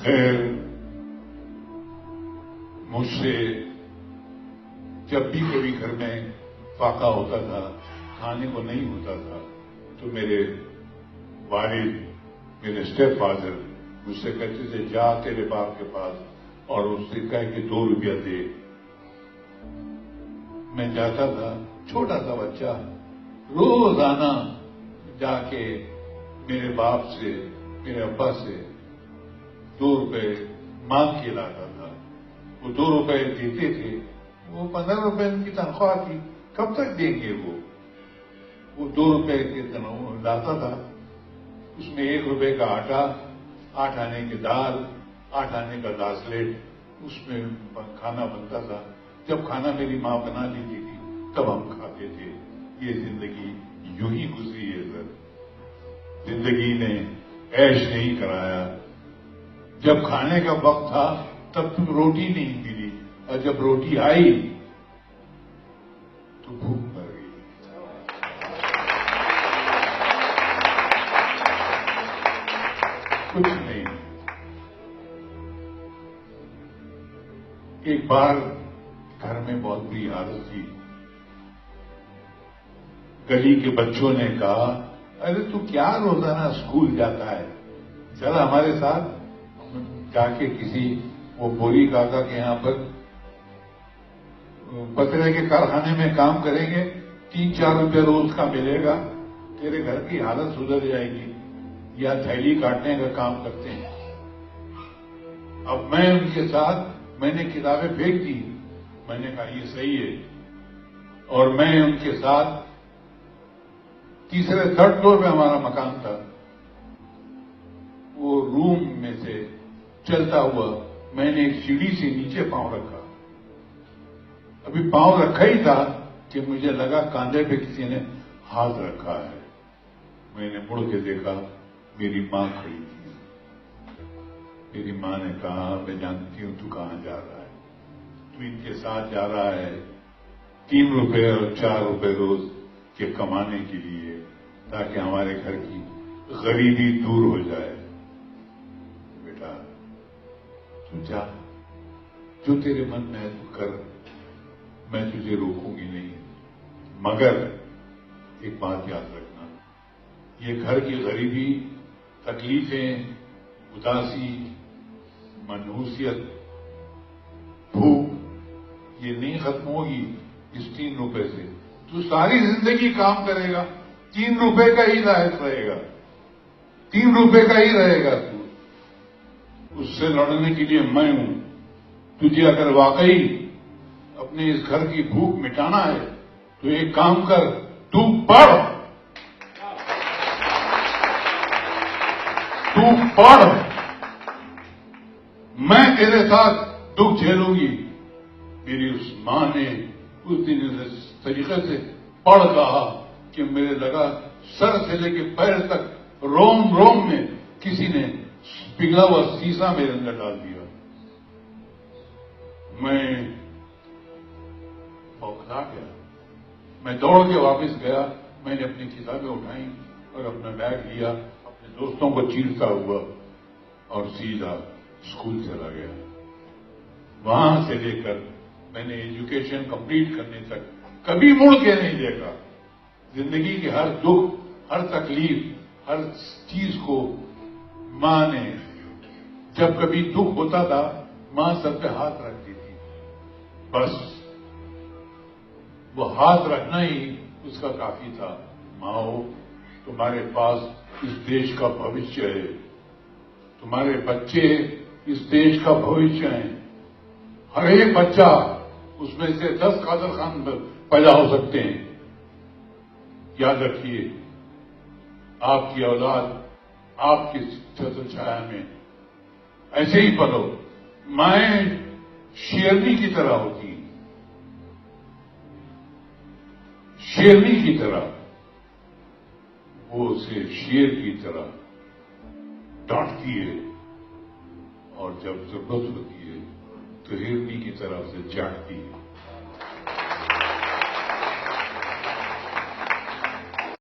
خیر مجھ سے جب بھی کبھی گھر میں فاقہ ہوتا تھا، کھانے کو نہیں ہوتا تھا، تو میرے والد، میرے اسٹیپ فادر مجھ سے کہتے تھے جا تیرے باپ کے پاس اور اس سے کہہ کہ 2 روپیہ دے. میں جاتا تھا، چھوٹا سا بچہ، روزانہ جا کے میرے باپ سے، میرے ابا سے 2 روپے مانگ کے لاتا تھا. وہ 2 روپے دیتے تھے، وہ 15 روپے ان کی تنخواہ تھی، کب تک دیں گے وہ 2 روپے کے لاتا تھا. اس میں 1 روپے کا آٹا، 8 آنے کی دال، 8 آنے کا داسلیٹ، اس میں کھانا بنتا تھا. جب کھانا میری ماں بنا لیتی تھی تب ہم کھاتے تھے. یہ زندگی یوں ہی گزری ہے سر. زندگی نے عیش نہیں کرایا. جب کھانے کا وقت تھا تب تم روٹی نہیں ملی، اور جب روٹی آئی تو بھوک مر گئی. کچھ نہیں. ایک بار گھر میں بہت بری حالت تھی. گلی کے بچوں نے کہا ارے تو کیا روزانہ اسکول جاتا ہے، چل ہمارے ساتھ جا کے کسی وہ بوری کاکا کے یہاں پر پترے کے کارخانے میں کام کریں گے، 3-4 روپے روز کا ملے گا، تیرے گھر کی حالت سدھر جائے گی. یا تھیلی کاٹنے کا کام کرتے ہیں. اب میں ان کے ساتھ، میں نے کتابیں پھینک دی. میں نے کہا یہ صحیح ہے، اور میں ان کے ساتھ 3rd فلور میں ہمارا مکان تھا. وہ روم میں سے چلتا ہوا میں نے ایک سیڑھی سے نیچے پاؤں رکھا. ابھی پاؤں رکھا ہی تھا کہ مجھے لگا کاندھے پہ کسی نے ہاتھ رکھا ہے. میں نے مڑ کے دیکھا، میری ماں کھڑی تھی. میری ماں نے کہا میں جانتی ہوں تو کہاں جا رہا ہے، تو ان کے ساتھ جا رہا ہے 3 روپے اور 4 روپے روز کے کمانے کے لیے، تاکہ ہمارے گھر کی غریبی دور ہو جائے. بیٹا تو جا، جو تیرے من میں ہے تو کر، میں تجھے روکوں گی نہیں. مگر ایک بات یاد رکھنا، یہ گھر کی غریبی، تکلیفیں، اداسی، منحوسیت، بھوک، یہ نہیں ختم ہوگی اس 3 روپے سے. تو ساری زندگی کام کرے گا، 3 روپے کا ہی لائق رہے گا، 3 روپے کا ہی رہے گا. تو اس سے لڑنے کے لیے میں ہوں. تجھے اگر واقعی اپنے اس گھر کی بھوک مٹانا ہے تو ایک کام کر، تو پڑھ، تو پڑھ. میں تیرے ساتھ دکھ جھیلوں گی. میری اس ماں نے اس دن اس طریقے سے پڑھ کہا کہ میرے لگا سر سے لے کے پیر تک روم روم میں کسی نے پگھلا ہوا سیسا میرے اندر ڈال دیا. میں بوکھلا گیا. میں دوڑ کے واپس گیا. میں نے اپنی کتابیں اٹھائیں اور اپنا بیگ لیا، اپنے دوستوں کو چیرتا ہوا اور سیدھا اسکول چلا گیا. وہاں سے لے کر میں نے ایجوکیشن کمپلیٹ کرنے تک کبھی مڑ کے نہیں دیکھا. زندگی کے ہر دکھ، ہر تکلیف، ہر چیز کو ماں نے، جب کبھی دکھ ہوتا تھا ماں سب پہ ہاتھ رکھتی تھی. بس وہ ہاتھ رکھنا ہی اس کا کافی تھا. ماؤ، تمہارے پاس اس دیش کا بھوشیہ ہے، تمہارے بچے اس دیش کا بھوشیہ ہیں. ہر ایک بچہ، اس میں سے 10 قادر خان پیدا ہو سکتے ہیں. یاد رکھیے، آپ کی اولاد آپ کی چھتر چھایا میں ایسے ہی پلو. مائیں شیرنی کی طرح ہوتی ہیں، شیرنی کی طرح. وہ اسے شیر کی طرح ڈانٹتی ہے، اور جب ضرورت ہوتی ہے تو ہرنی کی طرح اسے چاٹتی ہے.